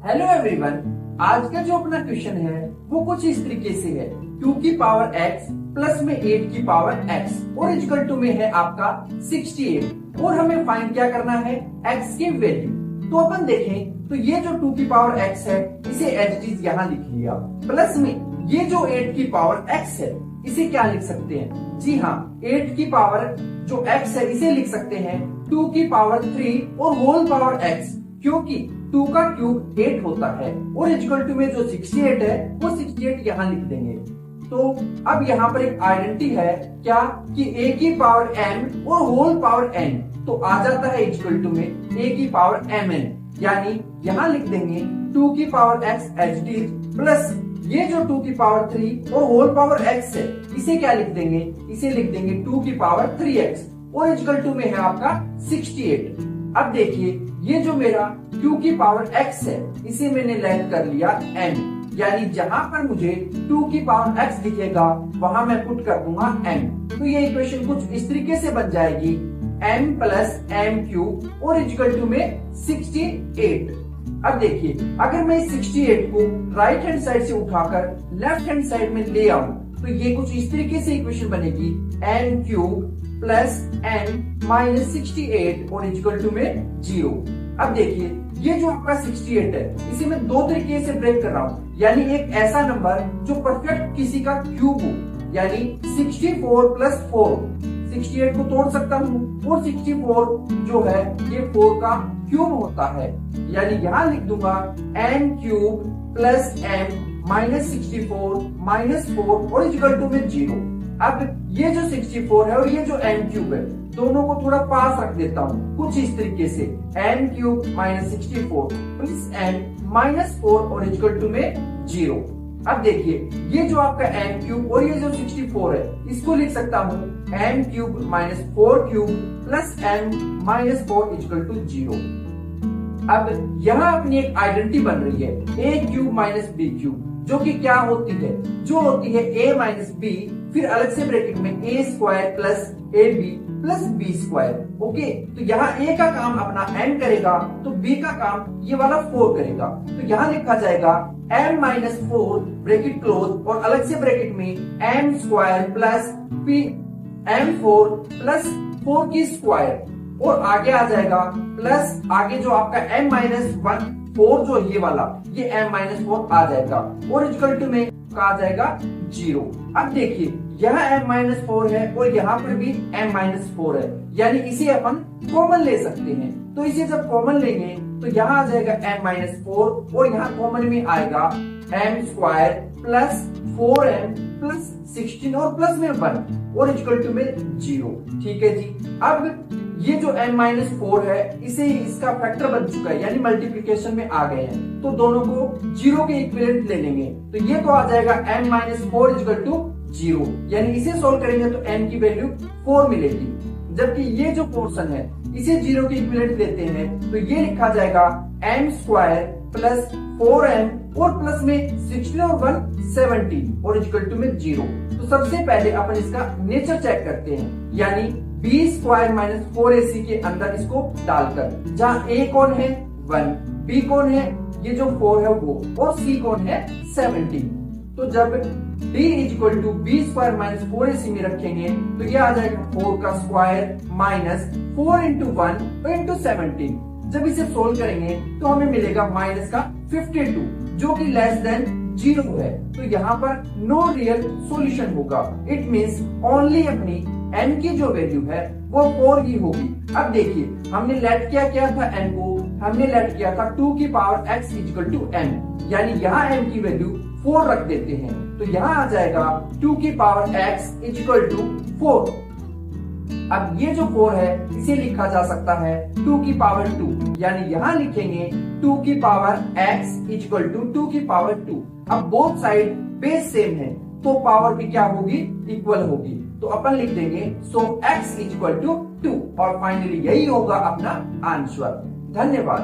Hello everyone, आज का जो अपना क्वेश्चन है वो कुछ इस तरीके से है। 2 की पावर x प्लस में 8 की पावर x और इक्वल टू में है आपका 68 और हमें फाइंड क्या करना है x की वैल्यू। तो अपन देखें तो ये जो 2 की पावर x है इसे एज इट इज यहाँ लिख लिया, प्लस में ये जो 8 की पावर x है इसे क्या लिख सकते हैं? जी हाँ, 8 की पावर जो x है इसे लिख सकते हैं 2 की पावर 3 और होल पावर x, क्योंकि 2 का क्यूब 8 होता है और इक्वल टू में जो 68 है वो 68 यहाँ लिख देंगे। तो अब यहाँ पर एक आइडेंटिटी है क्या कि a की पावर m और होल पावर n, तो आ जाता है इक्वल टू में a की पावर mn, यानी यहाँ लिख देंगे 2 की power x as it is plus ये जो 2 की पावर 3 और होल पावर x है इसे क्या लिख देंगे? इसे लिख देंगे 2 की पावर 3x और इक्वल टू में है आपका 68। अब देखिए ये जो मेरा 2 की पावर x है इसे मैंने लेट कर लिया m, यानी जहां पर मुझे 2 की पावर x दिखेगा वहां मैं पुट कर दूंगा m। तो ये इक्वेशन कुछ इस तरीके से बन जाएगी m प्लस m क्यूब और इक्वल टू में 68। अब देखिए अगर मैं 68 को राइट हैंड साइड से उठाकर लेफ्ट हैंड साइड में ले आऊं तो ये कुछ इस तरीके से इक्वेशन बनेगी m cube plus n minus 68 और इक्वल टू में 0। अब देखिए ये जो आपका 68 है इसे मैं दो तरीके से ब्रेक कर रहा हूँ, यानी एक ऐसा नंबर जो परफेक्ट किसी का क्यूब हो, यानी 64 प्लस 4, 68 को तोड़ सकता हूँ और 64 जो है ये 4 का क्यूब होता है, यानी यहाँ लिख दूंगा n cube plus m minus 64 minus 4 और इक्वल टू में 0। अब ये जो 64 है और ये जो m क्यूब है दोनों को थोड़ा पास रख देता हूँ कुछ इस तरीके से n cube minus 64 plus m minus 4 और इक्वल टू में 0। अब देखिए ये जो आपका m क्यूब और ये जो 64 है इसको लिख सकता हूँ m cube minus 4 cube plus m minus 4 equal to 0। अब यहाँ अपनी एक आइडेंटिटी बन रही है a cube minus b cube, जो कि क्या होती है? जो होती है a माइनस बी, फिर अलग से ब्रैकेट में a square plus ab plus b square. Okay, तो यहाँ a का काम अपना m करेगा तो b का काम ये वाला 4 करेगा, तो यहाँ लिखा जाएगा m माइनस 4 ब्रैकेट क्लोज और अलग से ब्रैकेट में m square plus p m4 plus 4 की स्क्वायर और आगे आ जाएगा प्लस आगे जो आपका m माइनस 1 4 जो ये वाला ये m माइनस 4 आ जाएगा और इक्वल टू में आ जाएगा 0। अब देखिए यहाँ m माइनस 4 है और यहाँ पर भी m माइनस 4 है, यानी इसे अपन कॉमन ले सकते हैं। तो इसे जब कॉमन लेंगे तो यहाँ आ जाएगा m माइनस 4 और यहाँ कॉमन में आएगा m square plus 4m plus 16 और प्लस में 1 और इक्वल टू में 0। ठीक है जी। अब ये जो m माइनस 4 है इसे इसका फैक्टर बन चुका है, यानी मल्टीप्लीकेशन में आ गए हैं, तो दोनों को 0 के इक्विवेलेंट ले लेंगे तो ये तो आ जाएगा m माइनस 4 इक्वल टू 0, यानी इसे सोल्व करेंगे तो m की वैल्यू 4 मिलेगी। जबकि ये जो पोर्शन है इसे 0 के इक्विवेलेंट लेते हैं तो ये लिखा जाएगा m स्क्वायर प्लस 4m और प्लस में 16 और 1 17 और इक्वल टू में 0। तो सबसे पहले अपन इसका नेचर चेक करते हैं, यानी b स्क्वायर माइनस 4ac के अंदर इसको डालकर, जहाँ a कौन है 1, b कौन है ये जो 4 है वो, और c कौन है 17। तो जब d equal to B square minus 4ac में रखेंगे तो ये आ जाएगा 4 का स्क्वायर माइनस 4 इंटू 1 इंटू 17। जब इसे सोल्व करेंगे तो हमें मिलेगा माइनस का 52 जो कि लेस देन 0 है, तो यहाँ पर नो रियल सॉल्यूशन होगा। इट मींस ओनली अपनी n की जो वैल्यू है वो 4 ही होगी। अब देखिए हमने लेट क्या किया था n को, हमने लेट किया था 2 की power x equal to m, यानी यहाँ m की वैल्यू 4 रख देते हैं तो यहाँ आ जाएगा 2 की पावर x इक्वल टू 4। अब ये जो 4 है इसे लिखा जा सकता है 2 की पावर 2, यानी यहाँ लिखेंगे 2 की पावर x इक्वल टू 2 की पावर 2। अब बोथ साइड बेस सेम है तो पावर भी क्या होगी? इक्वल होगी, तो अपन लिख देंगे सो x इक्वल टू 2 और फाइनली यही होगा अपना आंसर। धन्यवाद।